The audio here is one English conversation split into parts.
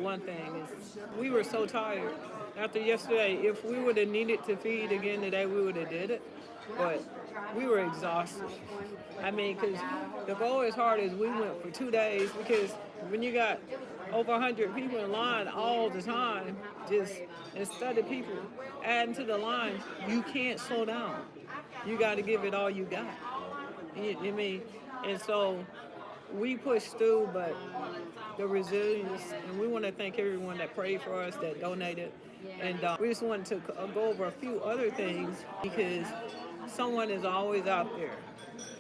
one thing is we were so tired after yesterday. If we would have needed to feed again today, we would have did it. But we were exhausted. I mean, because the goal as hard as we went for 2 days, because when you got over 100 people in line all the time, just instead of people adding to the line, you can't slow down. You got to give it all you got. You mean, and so we pushed through, but the resilience, and we want to thank everyone that prayed for us, that donated, and we just wanted to go over a few other things because someone is always out there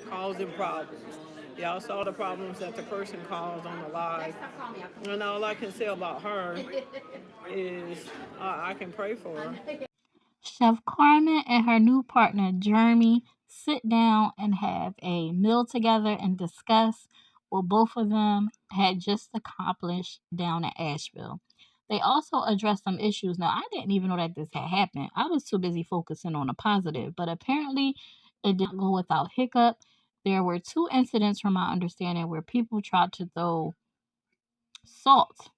causing problems. Y'all saw the problems that the person caused on the live, and all I can say about her is I can pray for her. Chef Carmen and her new partner Jeremy sit down and have a meal together and discuss what both of them had just accomplished down at Asheville. They also addressed some issues. Now, I didn't even know that this had happened. I was too busy focusing on the positive, but apparently it didn't go without hiccup. There were two incidents, from my understanding, where people tried to throw salt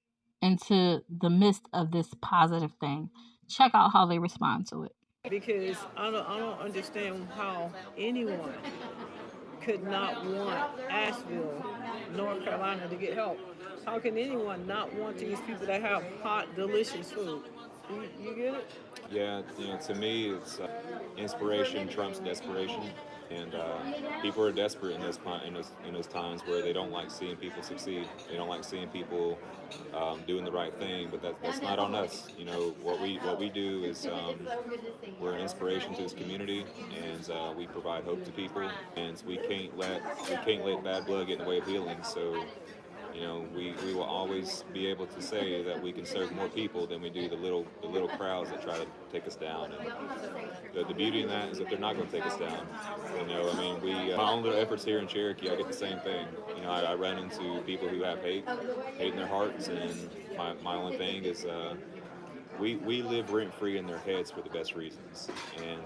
into the midst of this positive thing. Check out how they respond to it. Because I don't understand how anyone could not want Asheville, North Carolina to get help. How can anyone not want these people to have hot, delicious food? You get it? Yeah, to me, it's inspiration trumps desperation, and people are desperate in those times where they don't like seeing people succeed. They don't like seeing people doing the right thing, but that's not on us. What we do is we're an inspiration to this community, and we provide hope to people, and we can't let bad blood get in the way of healing. So we will always be able to say that we can serve more people than we do the little crowds that try to take us down. And the beauty in that is that they're not going to take us down. I mean, my own little efforts here in Cherokee, I get the same thing. I run into people who have hate in their hearts, and my only thing is we live rent free in their heads for the best reasons. And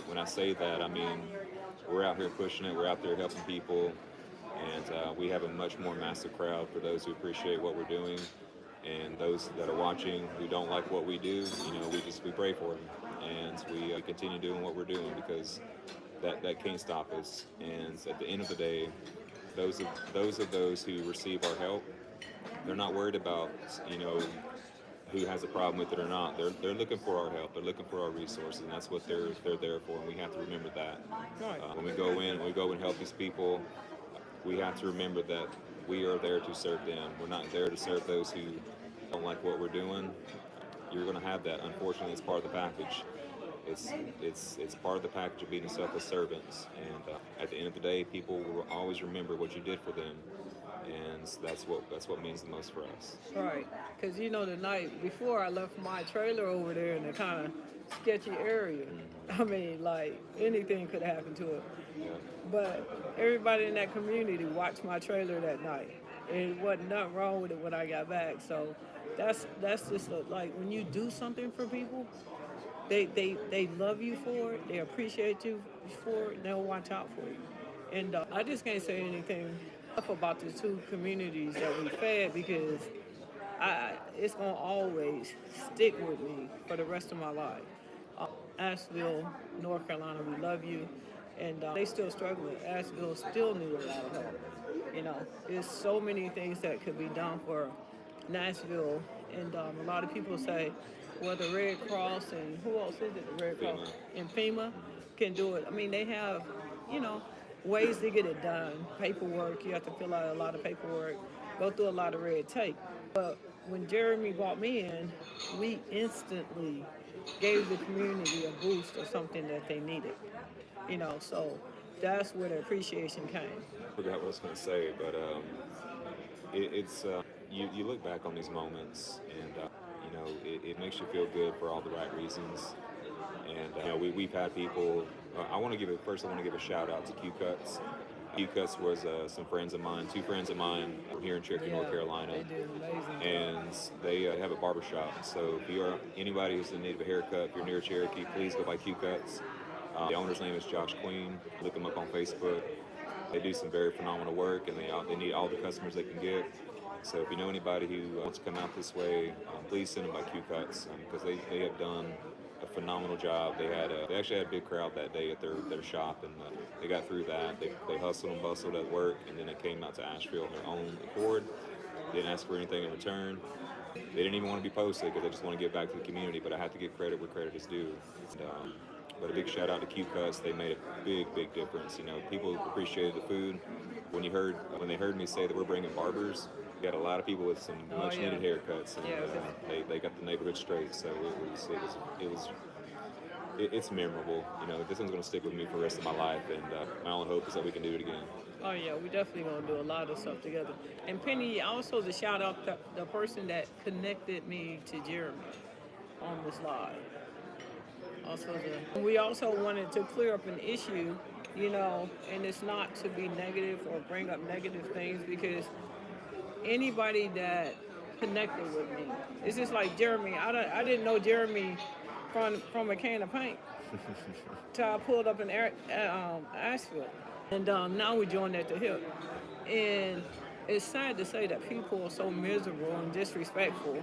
when I say that, I mean we're out here pushing it. We're out there helping people, and we have a much more massive crowd for those who appreciate what we're doing, and those that are watching who don't like what we do. We pray for them, and we continue doing what we're doing because that can't stop us. And at the end of the day, those who receive our help, they're not worried about who has a problem with it or not. They're looking for our help. They're looking for our resources, and that's what they're there for. And we have to remember that Right. when we go and help these people, we have to remember that we are there to serve them. We're not there to serve those who don't like what we're doing. You're going to have that. Unfortunately, it's part of the package. It's part of the package of being selfless servants. And at the end of the day, people will always remember what you did for them, and that's what means the most for us. Right. Because the night before I left my trailer over there in a kind of sketchy area. I mean, like anything could happen to it. Yeah. But everybody in that community watched my trailer that night. And wasn't nothing wrong with it when I got back. So that's just like when you do something for people, they love you for it, they appreciate you for it, and they'll watch out for you. And I just can't say anything enough about the two communities that we fed because it's gonna always stick with me for the rest of my life. Asheville, North Carolina, we love you, and they still struggling. Asheville still need a lot of help. There's so many things that could be done for Nashville, and a lot of people say, well, the Red Cross and who else is it? The Red Cross FEMA. and FEMA can do it. I mean, they have, you know, ways to get it done. Paperwork, you have to fill out a lot of paperwork, go through a lot of red tape. But when Jeremy brought me in, we instantly gave the community a boost of something that they needed. So that's where the appreciation came. I forgot what I was going to say, but it's you look back on these moments, and it makes you feel good for all the right reasons. And we've had people. I want to give it first. I want to give a shout out to Q Cuts. Q Cuts was some friends of mine, two friends of mine from here in Cherokee, North Carolina, They did amazing. and they have a barber shop. So if you are anybody who's in need of a haircut, if you're near Cherokee, please go by Q Cuts. The owner's name is Josh Queen. Look him up on Facebook. They do some very phenomenal work, and they need all the customers they can get. So if you know anybody who wants to come out this way, please send them by Q Cuts because they have done a phenomenal job. They actually had a big crowd that day at their shop, and they got through that. They hustled and bustled at work, and then they came out to Asheville on their own accord. Didn't ask for anything in return. They didn't even want to be posted because they just want to give back to the community. But I have to give credit where credit is due. But a big shout out to Q Cuts. They made a big difference. People appreciated the food. When they heard me say that we're bringing barbers, we had a lot of people with some much needed haircuts, and they got the neighborhood straight. So it's memorable. This one's going to stick with me for the rest of my life, and my only hope is that we can do it again. Oh yeah, we definitely gonna do a lot of stuff together. And Penny, also to shout out the person that connected me to Jeremy on this live. We also wanted to clear up an issue, and it's not to be negative or bring up negative things, because anybody that connected with me, it's just like Jeremy. I didn't know Jeremy from a can of paint till I pulled up in Asheville, and now we joined at the hip. And it's sad to say that people are so miserable and disrespectful.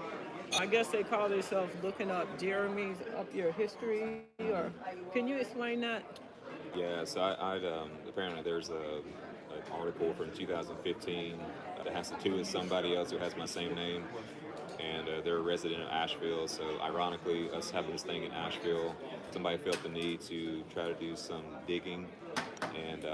I guess they call themselves looking up Jeremy's up your history, or can you explain that? Yeah, so apparently there's an article from 2015 that has to do with somebody else who has my same name, and they're a resident of Asheville. So ironically, us having this thing in Asheville, somebody felt the need to try to do some digging, and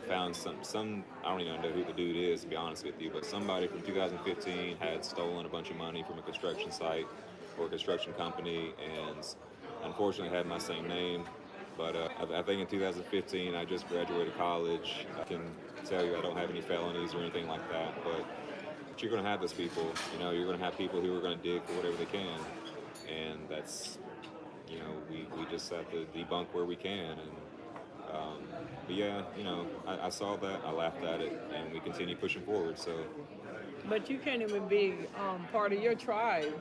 found some I don't even know who the dude is, to be honest with you, but somebody from 2015 had stolen a bunch of money from a construction site or a construction company, and unfortunately had my same name. But I think in 2015 I just graduated college. I can tell you I don't have any felonies or anything like that, but you're going to have those people. You're going to have people who are going to dig for whatever they can, and that's we just have to debunk where we can. And but yeah, I saw that, I laughed at it, and we continue pushing forward. So, but you can't even be part of your tribe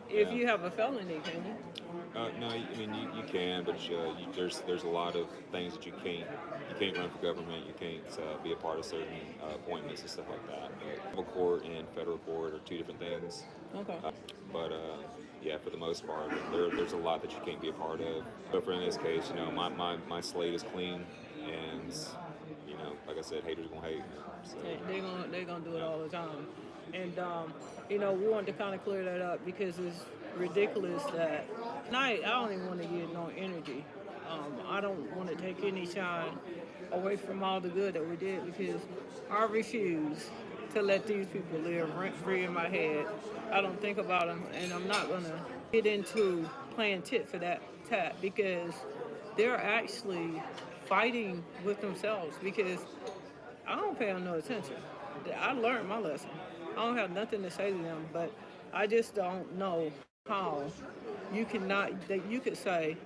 if you have a felony, can you? No, I mean you can, but there's a lot of things that you can't. You can't run for government. You can't be a part of certain appointments and stuff like that. Civil court and federal court are two different things. Okay. But yeah, for the most part, there's a lot that you can't be a part of. But for in this case, my slate is clean, and like I said, haters gonna hate. So. They're gonna do it all the time, and we want to kind of clear that up because it's ridiculous that I don't even want to get no energy. I don't want to take any shine away from all the good that we did, because I refuse to let these people live rent-free in my head. I don't think about them, and I'm not going to get into playing tit for that tat, because they're actually fighting with themselves, because I don't pay them no attention. I learned my lesson. I don't have nothing to say to them, but I just don't know how you could say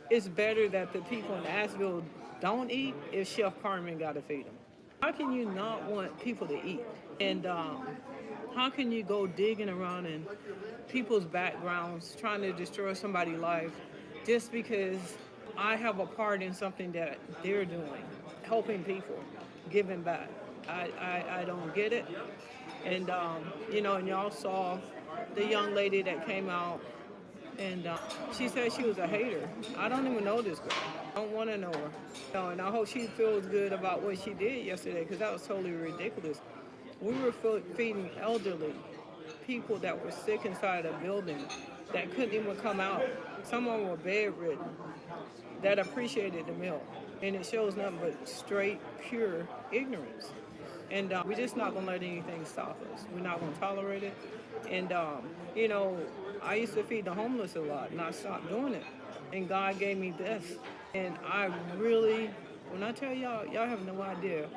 it's better that the people in Asheville don't eat if Chef Carmen got to feed them. How can you not want people to eat? And how can you go digging around in people's backgrounds, trying to destroy somebody's life, just because I have a part in something that they're doing, helping people, giving back? I don't get it. And, and y'all saw the young lady that came out, and she said she was a hater. I don't even know this girl. I don't want to know her. And I hope she feels good about what she did yesterday, because that was totally ridiculous. We were feeding elderly people that were sick inside a building that couldn't even come out. Some of them were bedridden that appreciated the meal. And it shows nothing but straight, pure ignorance. And we're just not going to let anything stop us. We're not going to tolerate it. And, I used to feed the homeless a lot, and I stopped doing it. And God gave me this. And I really, when I tell y'all have no idea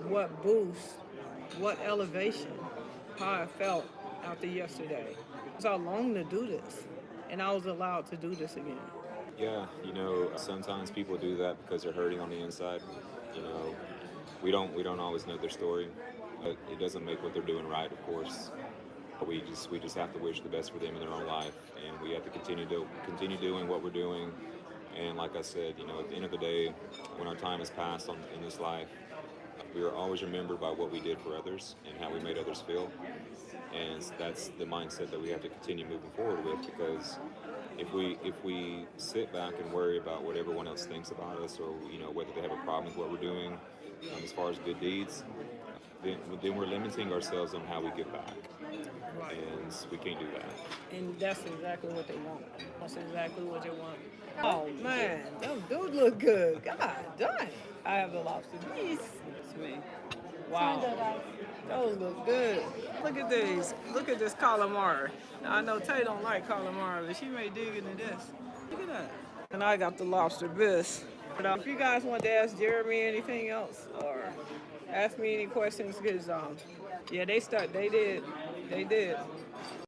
what boost, what elevation, how I felt after yesterday. Because I longed to do this, and I was allowed to do this again. Yeah, sometimes people do that because they're hurting on the inside. We don't always know their story, but it doesn't make what they're doing right, of course. We just have to wish the best for them in their own life, and we have to continue doing what we're doing. And like I said, at the end of the day, when our time has passed in this life, We are always remembered by what we did for others and how we made others feel. And that's the mindset that we have to continue moving forward with, because if we sit back and worry about what everyone else thinks about us, or whether they have a problem with what we're doing, as far as good deeds, then we're limiting ourselves on how we give back, Right. and we can't do that. And that's exactly what they want. That's exactly what they want. Oh man, them dudes look good. God dang. I have the lobster. Yes. It's me. Wow. Those look good. Look at these. Look at this calamari. Now I know Tay don't like calamari, but she may dig into this. Look at that. And I got the lobster bisque. But if you guys want to ask Jeremy anything else or ask me any questions, because yeah, they did.